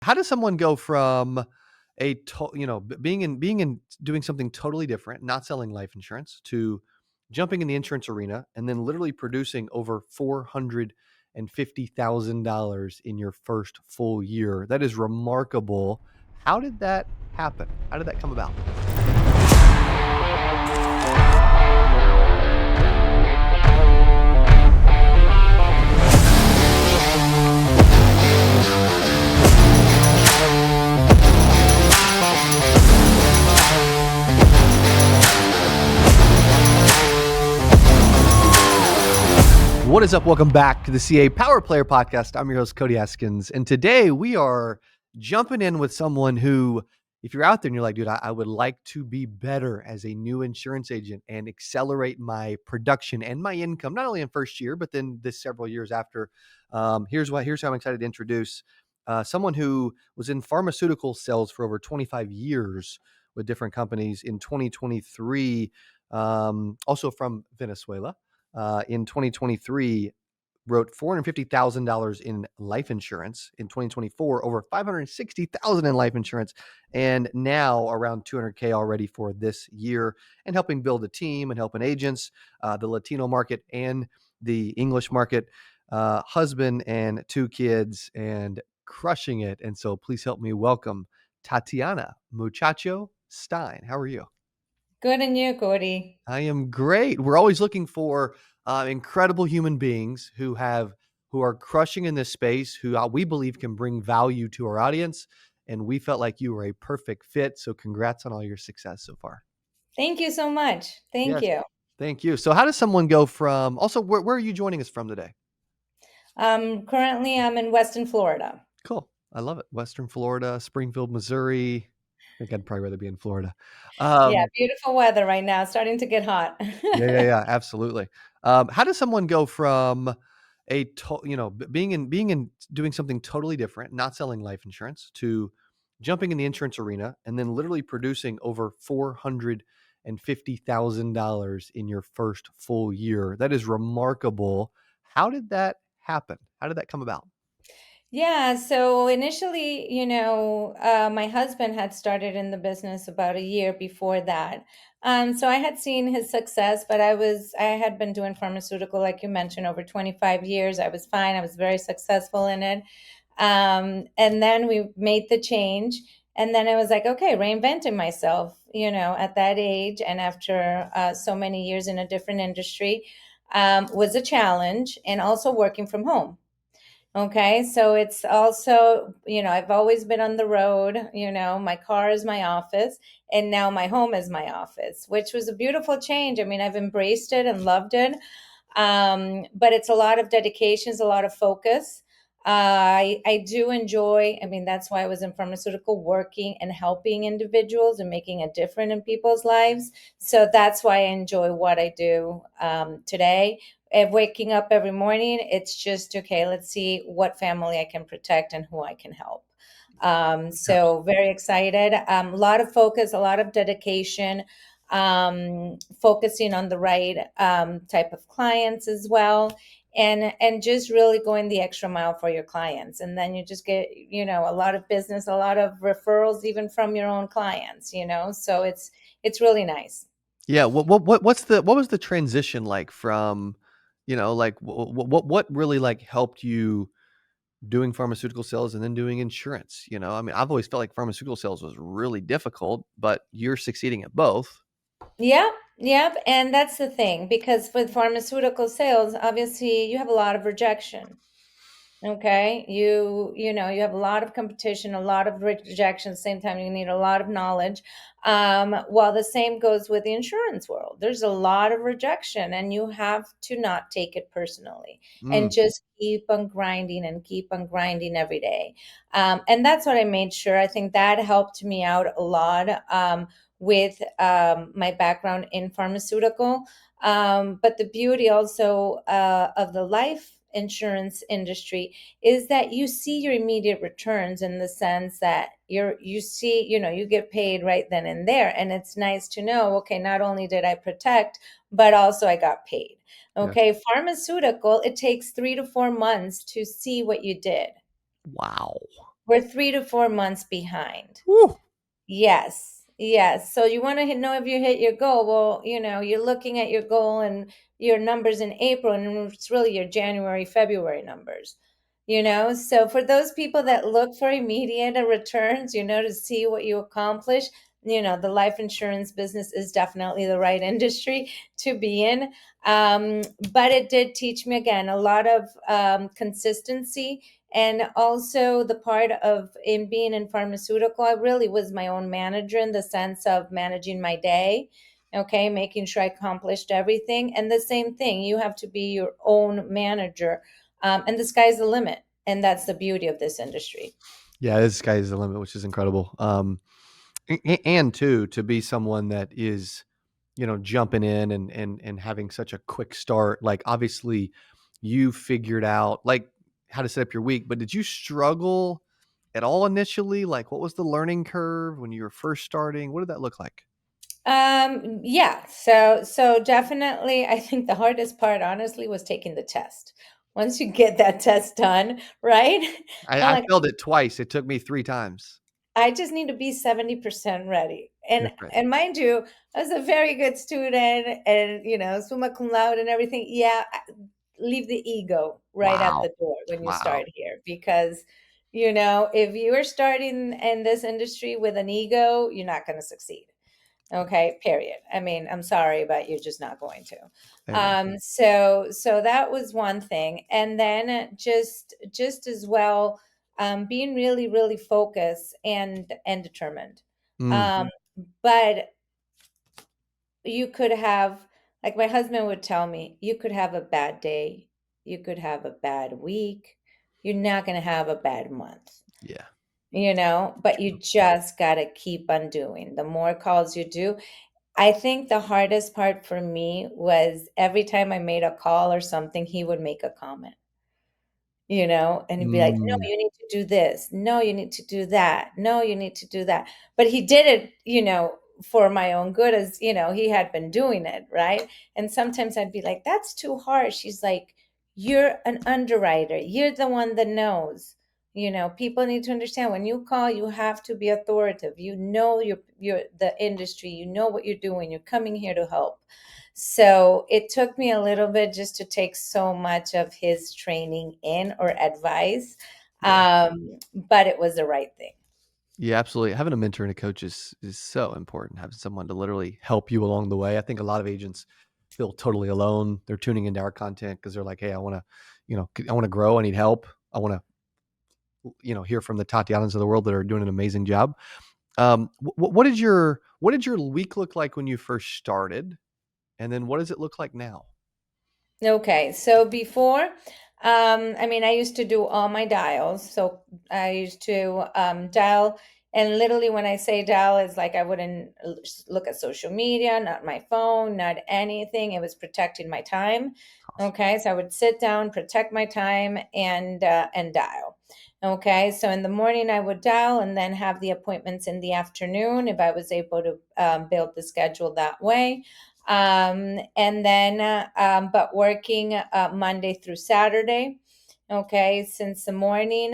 How does someone go from being in doing something totally different, not selling life insurance, to jumping in the insurance arena and then literally producing over $450,000 in your first full year? That is remarkable. How did that happen? How did that come about? What is up? Welcome back to the CA Power Player Podcast. I'm your host, Cody Askins. And today we are jumping in with someone who, if you're out there and you're like, dude, I would like to be better as a new insurance agent and accelerate my production and my income, not only in first year, but then this several years after. Here's how I'm excited to introduce someone who was in pharmaceutical sales for over 25 years with different companies in 2023, also from Venezuela. In 2023, wrote $450,000 in life insurance. In 2024, over $560,000 in life insurance, and now around $200K already for this year, and helping build a team and helping agents, the Latino market and the English market, husband and two kids, and crushing it. And so please help me welcome Tatiana Muchacho-Stein. How are you? Good and you, Cody. I am great. We're always looking for incredible human beings who are crushing in this space, who we believe can bring value to our audience. And we felt like you were a perfect fit. So congrats on all your success so far. Thank you so much. Thank Yes, you. thank you. So how does someone go from? Also, where are you joining us from today? Currently I'm in Western Florida. Cool. I love it. Western Florida, Springfield, Missouri. I think I'd probably rather be in Florida. Yeah, Um, beautiful weather right now, starting to get hot. yeah, absolutely. How does someone go from being in doing something totally different, not selling life insurance, to jumping in the insurance arena and then literally producing over $450,000 in your first full year? That is remarkable. How did that happen? How did that come about? Yeah, so initially, my husband had started in the business about a year before that. So I had seen his success, but I had been doing pharmaceutical, like you mentioned, over 25 years. I was fine. I was very successful in it. And then we made the change. And then it was like, okay, reinventing myself, at that age and after so many years in a different industry was a challenge, and also working from home. Okay, so it's also, I've always been on the road, my car is my office, and now my home is my office, which was a beautiful change. I mean, I've embraced it and loved it. But it's a lot of dedication, it's a lot of focus. I do enjoy, I mean, that's why I was in pharmaceutical, working and helping individuals and making a difference in people's lives. So that's why I enjoy what I do today. And waking up every morning, it's just, okay, let's see what family I can protect and who I can help. So very excited. A lot of focus, a lot of dedication, focusing on the right type of clients as well, and just really going the extra mile for your clients. And then you just get, a lot of business, a lot of referrals, even from your own clients. So it's really nice. Yeah. What was the transition like from, like what really like helped you doing pharmaceutical sales and then doing insurance? I mean, I've always felt like pharmaceutical sales was really difficult, but you're succeeding at both. Yep, yep. And that's the thing, because with pharmaceutical sales, obviously you have a lot of rejection. Okay, you have a lot of competition, a lot of rejection. At the same time, you need a lot of knowledge. While the same goes with the insurance world, there's a lot of rejection, and you have to not take it personally and Mm, just keep on grinding and keep on grinding every day. And that's what I made sure. I think that helped me out a lot with my background in pharmaceutical. But the beauty also of the life insurance industry is that you see your immediate returns, in the sense that you see, you get paid right then and there. And it's nice to know, okay, not only did I protect, but also I got paid. yes. Okay, pharmaceutical, it takes 3 to 4 months to see what you did. Wow. we're 3 to 4 months behind. Woo. Yes, yes. So you want to know if you hit your goal. Well, you're looking at your goal and your numbers in April, and it's really your January, February numbers. So for those people that look for immediate returns, to see what you accomplish, the life insurance business is definitely the right industry to be in. But it did teach me again a lot of consistency, and also the part of in being in pharmaceutical, I really was my own manager in the sense of managing my day, okay, making sure I accomplished everything. And the same thing, you have to be your own manager, and the sky's the limit. And that's the beauty of this industry. Yeah, this sky is the limit, which is incredible. And too, to be someone that is, jumping in and having such a quick start. Like, obviously, you figured out like how to set up your week, but did you struggle at all initially? Like, what was the learning curve when you were first starting? What did that look like? Yeah, so definitely I think the hardest part honestly was taking the test. Once you get that test done, right? I, I'm I like, failed it twice. It took me 3 times. I just need to be 70% ready. And That's right. and mind you, I was a very good student and summa cum laude and everything. Yeah, leave the ego right at Wow. the door when you Wow. start here, because if you are starting in this industry with an ego, you're not going to succeed. Okay, period. I mean, I'm sorry, but you're just not going to. Amen. So that was one thing, and then just as well, being really really focused and determined. Mm, Um, but you could have, like my husband would tell me, you could have a bad day, you could have a bad week, you're not going to have a bad month. yeah. But you just got to keep on doing. The more calls you do, I think the hardest part for me was every time I made a call or something, he would make a comment, and he'd be like, "No, Mm, you need to do this. No, you need to do that. No, you need to do that." But he did it, for my own good, as, he had been doing it, right? And sometimes I'd be like, "That's too harsh." He's like, "You're an underwriter. You're the one that knows." People need to understand when you call, you have to be authoritative. You're the industry, you know what you're doing. You're coming here to help. So it took me a little bit just to take so much of his training in or advice, yeah. but it was the right thing. Yeah, absolutely. Having a mentor and a coach is so important. Having someone to literally help you along the way. I think a lot of agents feel totally alone. They're tuning into our content because they're like, "Hey, I want to, I want to grow. I need help. I want to, hear from the Tatianas of the world that are doing an amazing job." What did your week look like when you first started, and then what does it look like now? Okay, so before, I mean, I used to do all my dials. So I used to dial, and literally when I say dial, it's like I wouldn't look at social media, not my phone, not anything. It was protecting my time. Awesome. Okay, so I would sit down, protect my time, and dial. Okay, so in the morning I would dial, and then have the appointments in the afternoon if I was able to build the schedule that way. And then but working Monday through Saturday, okay, since the morning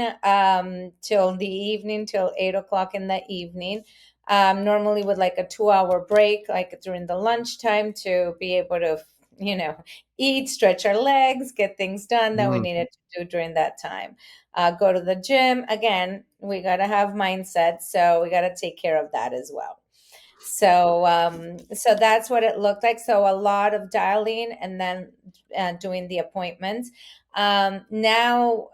till the evening, till 8 o'clock in the evening, normally with like a 2 hour break like during the lunchtime to be able to you know eat, stretch our legs, get things done that we Mm, needed to do during that time. Go to the gym again, we got to have mindset, so we got to take care of that as well. So that's what it looked like. So a lot of dialing, and then doing the appointments. Now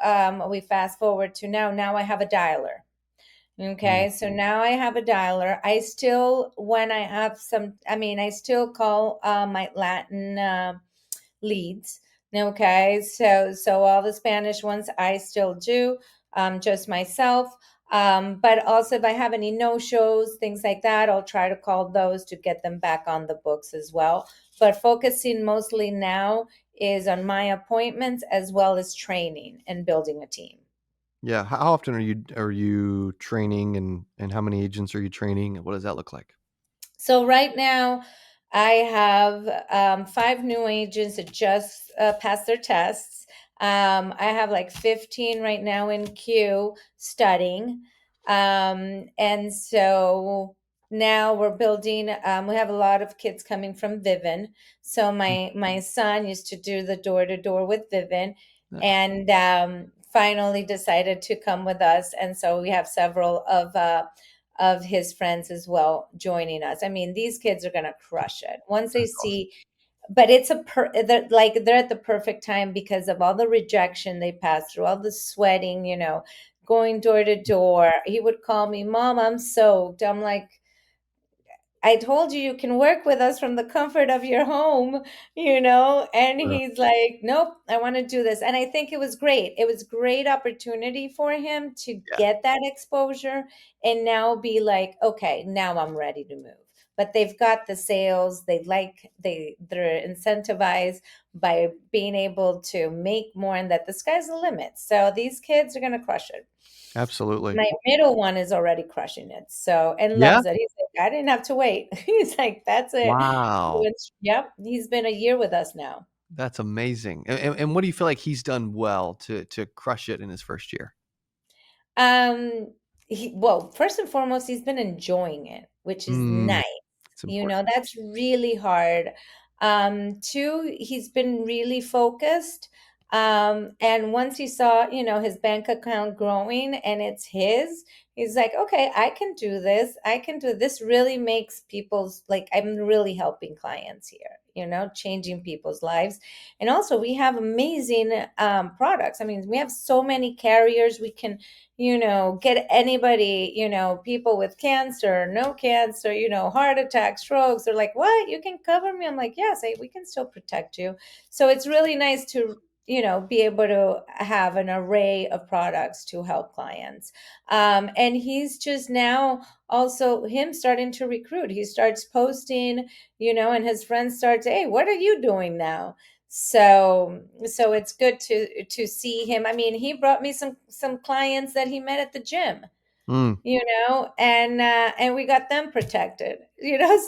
we fast forward to now. Now I have a dialer. mm, Okay, so now I have a dialer. I still, when I have some, I mean, I still call my Latin leads. Okay, so all the Spanish ones I still do, just myself. But also if I have any no shows, things like that, I'll try to call those to get them back on the books as well. But focusing mostly now is on my appointments as well as training and building a team. yeah. How often are you training, and how many agents are you training? What does that look like? So right now, I have 5 new agents that just passed their tests. I have like 15 right now in queue studying. And so now we're building, we have a lot of kids coming from Vivint. So my son used to do the door to door with Vivint, Nice. and finally decided to come with us. And so we have several of his friends as well joining us. I mean, these kids are going to crush it once they That's awesome. see. But they're at the perfect time because of all the rejection they passed through, all the sweating, going door to door. He would call me, Mom, I'm soaked. I'm like, I told you you can work with us from the comfort of your home, And Yeah. he's like, nope, I want to do this. And I think it was great. It was great opportunity for him to Yeah. get that exposure and now be like, okay, now I'm ready to move. But they've got the sales. They're incentivized by being able to make more, and that the sky's the limit. So these kids are gonna crush it. Absolutely. My middle one is already crushing it, so and Yeah. loves it. He's like, "I didn't have to wait." He's like, "That's it." So Wow. yep, he's been a year with us now. That's amazing. And what do you feel like he's done well to crush it in his first year? Um, well, first and foremost, he's been enjoying it, which is Mm, nice. it's important. That's really hard. Two, he's been really focused. And once he saw, his bank account growing and it's his, he's like, okay, I can do this. I can do this. Really makes people's like, I'm really helping clients here, changing people's lives. And also, we have amazing products. I mean, we have so many carriers. We can get anybody, people with cancer, no cancer, heart attack, strokes. They're like, what? You can cover me? I'm like, yes, we can still protect you. So it's really nice to, be able to have an array of products to help clients. And he's just now also him starting to recruit. He starts posting, and his friends start to, hey, what are you doing now? So it's good to see him. I mean, he brought me some clients that he met at the gym, Mm, and we got them protected,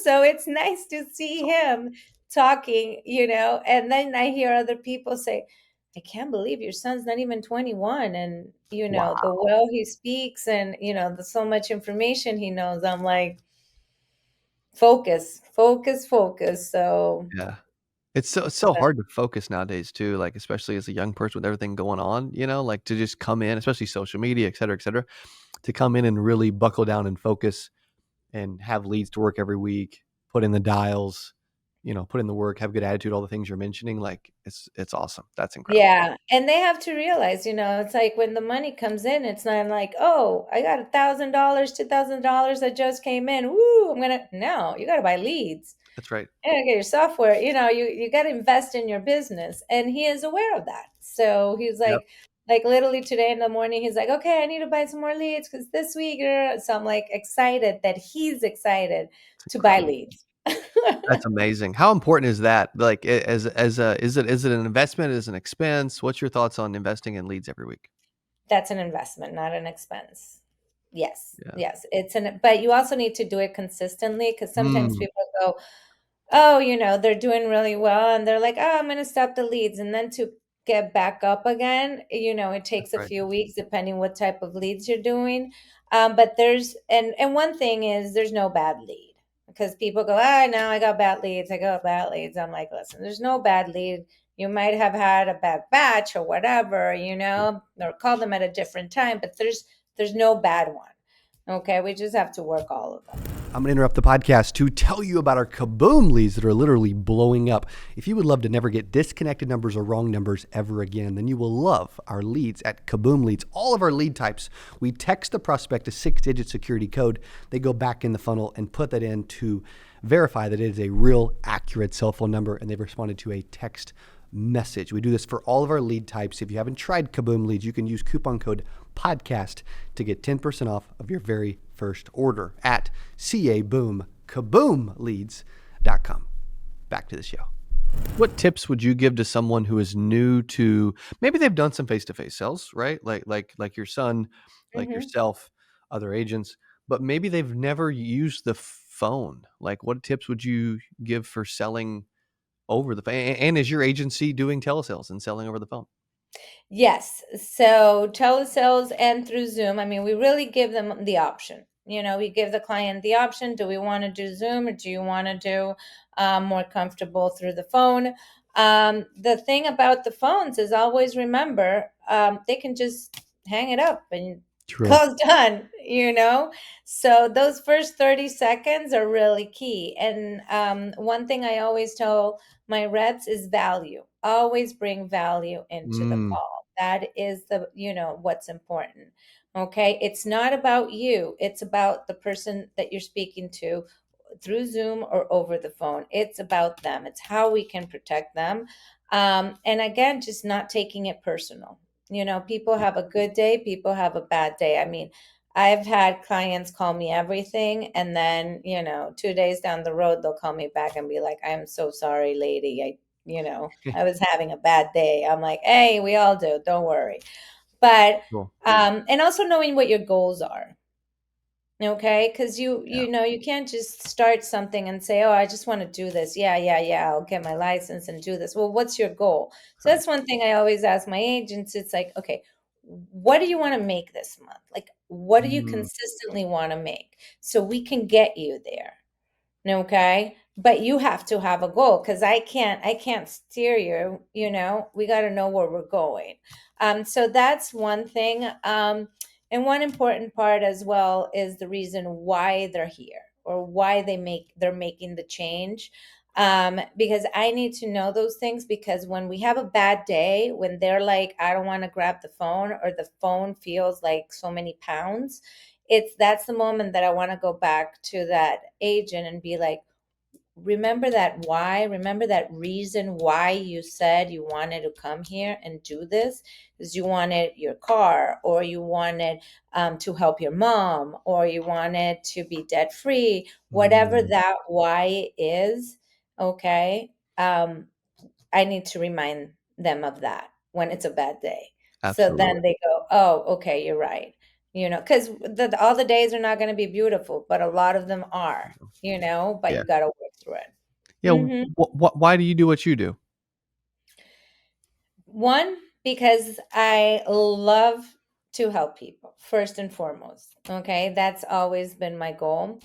so it's nice to see him talking, and then I hear other people say, I can't believe your son's not even 21, and the wow. well he speaks, and the so much information he knows. I'm like, focus, focus, focus. So Yeah. It's so hard to focus nowadays too, like, especially as a young person with everything going on, like, to just come in, especially social media, et cetera, to come in and really buckle down and focus and have leads to work every week, put in the dials, put in the work, have good attitude, all the things you're mentioning, like, it's awesome. That's incredible. yeah, and they have to realize, it's like when the money comes in, it's not like, oh, I got $1,000, $2,000 that just came in. Woo, no, you gotta buy leads. That's right. You gotta get your software, you gotta invest in your business. And he is aware of that. So he's Yep. like literally today in the morning, he's like, okay, I need to buy some more leads because this week, so I'm like excited that he's excited It's to buy incredible. leads. That's amazing. How important is that? Like, as a is it an investment? Is it an expense? What's your thoughts on investing in leads every week? That's an investment, not an expense. Yes, Yeah. yes. But you also need to do it consistently because sometimes Mm, people go, oh, they're doing really well and they're like, oh, I'm going to stop the leads. And then to get back up again, it that's takes a right. few weeks depending what type of leads you're doing. But and one thing is there's no bad lead because people go, ah, no, I got bad leads. I got bad leads. I'm like, listen, there's no bad lead. You might have had a bad batch or whatever, or call them at a different time, but there's no bad one. Okay, we just have to work all of them. I'm going to interrupt the podcast to tell you about our Kaboom leads that are literally blowing up. If you would love to never get disconnected numbers or wrong numbers ever again, then you will love our leads at Kaboom Leads. All of our lead types, we text the prospect a 6-digit security code. They go back in the funnel and put that in to verify that it is a real, accurate cell phone number, and they've responded to a text message. We do this for all of our lead types. If you haven't tried Kaboom Leads, you can use coupon code podcast to get 10% off of your very first order at kaboomleads.com. Back to the show. What tips would you give to someone who is new to, maybe they've done some face-to-face sales, right? Like your son, like Hmm. yourself, other agents, but maybe they've never used the phone. Like, what tips would you give for selling over the phone? And is your agency doing telesales and selling over the phone? Yes. So telesales and through Zoom, I mean, we really give them the option. We give the client the option. Do we want to do Zoom, or do you want to do more comfortable through the phone? The thing about the phones is always remember, they can just hang it up and True. call's done. So those first 30 seconds are really key. And one thing I always tell my reps is value. Always bring value into the Mm, call. That is what's important. Okay. It's not about you. It's about the person that you're speaking to through Zoom or over the phone. It's about them. It's how we can protect them. And again, just not taking it personal. People yeah. have a good day, people have a bad day. I mean, I've had clients call me everything, and then, 2 days down the road, they'll call me back and be like, I'm so sorry, lady. I was having a bad day. I'm like, hey, we all do. Don't worry. But, Cool. and also knowing what your goals are. Okay, because you Yeah. you know you can't just start something and say, "Oh, I just want to do this." Yeah, yeah, yeah. I'll get my license and do this. Well, what's your goal? So Right. that's one thing I always ask my agents. It's like, okay, what do you want to make this month? Like, what do you Mm, consistently want to make so we can get you there? Okay, but you have to have a goal, because I can't steer you. We got to know where we're going. So that's one thing. And one important part as well is the reason why they're here, or why they're making the change. Because I need to know those things, because when we have a bad day, when they're like, I don't want to grab the phone, or the phone feels like so many pounds, that's the moment that I want to go back to that agent and be like, remember that why, remember that reason why you said you wanted to come here and do this, because you wanted your car, or you wanted to help your mom, or you wanted to be debt free, whatever mm, that why is. Okay. I need to remind them of that when it's a bad day. So absolutely. then they go, oh, okay, you're right. Because all the days are not going to be beautiful, but a lot of them are, but Yeah. you got to work through it. Yeah. hmm Why do you do what you do? One, because I love to help people, first and foremost. Okay. That's always been my goal.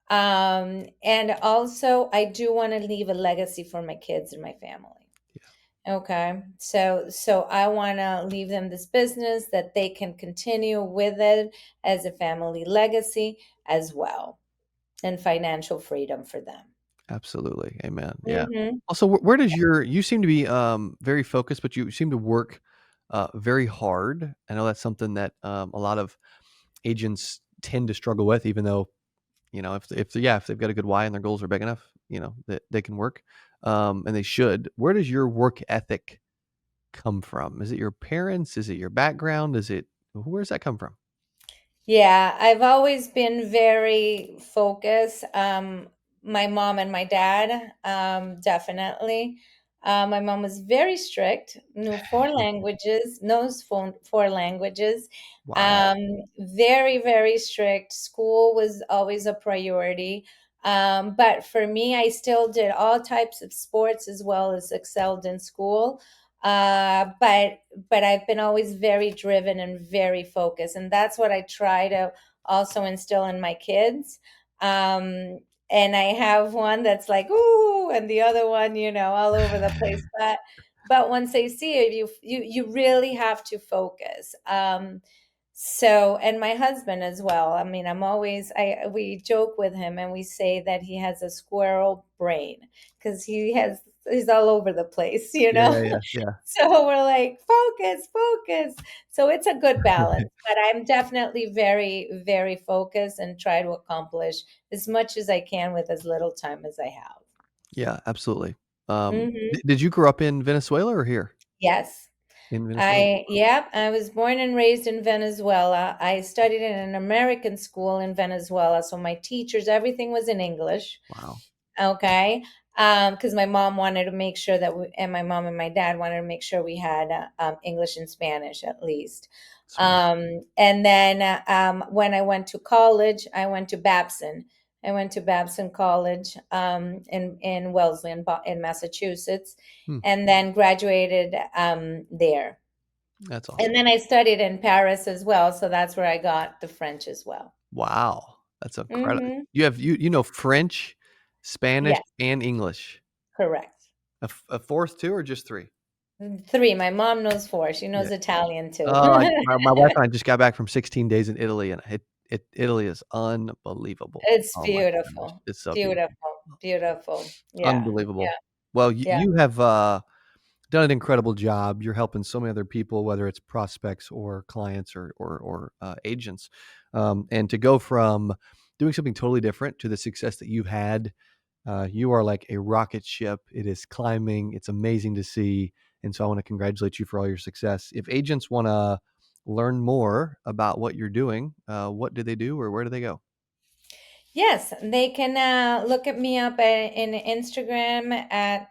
And also, I do want to leave a legacy for my kids and my family. Okay. So I want to leave them this business that they can continue with it as a family legacy as well, and financial freedom for them. Absolutely. Amen. Yeah. hmm Also, where does you seem to be very focused, but you seem to work very hard. I know that's something that a lot of agents tend to struggle with, even though, if they've got a good why and their goals are big enough, that they can work, and they should. Where does your work ethic come from? Is it your parents? Is it your background? Where's that come from? Yeah, I've always been very focused. My mom and my dad, definitely. My mom was very strict, knew four languages, knows four languages. Wow. Um, Very, very strict. School was always a priority. But for me, I still did all types of sports as well as excelled in school. But I've been always very driven and very focused, and that's what I try to also instill in my kids. Um, and I have one that's like ooh, and the other one, all over the place. But once they see it, you really have to focus. So, and my husband as well. I mean, we joke with him and we say that he has a squirrel brain, because he's all over the place, Yeah, yeah, yeah, So we're like, focus, focus. So it's a good yeah. balance, but I'm definitely very, very focused and try to accomplish as much as I can with as little time as I have. Yeah, absolutely. hmm Did you grow up in Venezuela or here Yes. in Venezuela? Yep, I was born and raised in Venezuela. I studied in an American school in Venezuela, so my teachers, everything was in English. Wow, Okay. Because my mom wanted to make sure and my mom and my dad wanted to make sure we had English and Spanish at least. smart. And then when I went to college, I went to Babson. I went to Babson College in Wellesley in Massachusetts, Hmm. and then graduated there. That's awesome. And then I studied in Paris as well, so that's where I got the French as well. Wow. That's incredible. Mhm. You know French, Spanish, Yes, and English. correct. A fourth too, or just 3? 3, my mom knows 4, she Yeah. knows Italian too. My wife and I just got back from 16 days in Italy, and Italy is unbelievable. It's Oh my goodness. beautiful, It's so beautiful. beautiful, beautiful. Yeah, Unbelievable. yeah, Well, yeah. you have, done an incredible job. You're helping so many other people, whether it's prospects or clients or agents. And to go from doing something totally different to the success that you've had, you are like a rocket ship. It is climbing. It's amazing to see. And so I want to congratulate you for all your success. If agents want to learn more about what you're doing, what do they do or where do they go? Yes, they can look at me up in Instagram at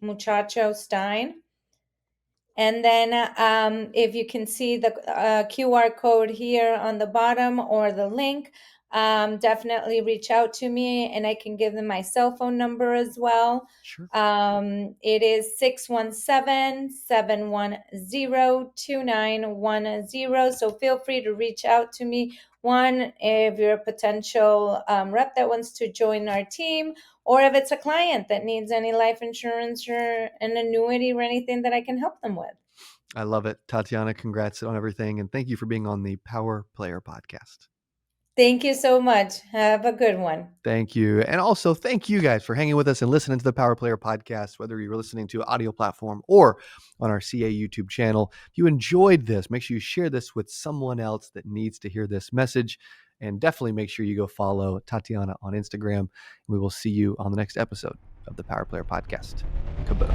Muchacho-Stein. And then if you can see the QR code here on the bottom or the link, definitely reach out to me and I can give them my cell phone number as well. Sure. It is 617-710-2910. So feel free to reach out to me. One, if you're a potential rep that wants to join our team, or if it's a client that needs any life insurance or an annuity or anything that I can help them with. I love it. Tatiana, congrats on everything. And thank you for being on the Power Player podcast. Thank you so much. Have a good one. Thank you. And also, thank you guys for hanging with us and listening to the Power Player podcast, whether you're listening to an audio platform or on our CA YouTube channel. If you enjoyed this, make sure you share this with someone else that needs to hear this message. And definitely make sure you go follow Tatiana on Instagram. We will see you on the next episode of the Power Player podcast. Kaboom.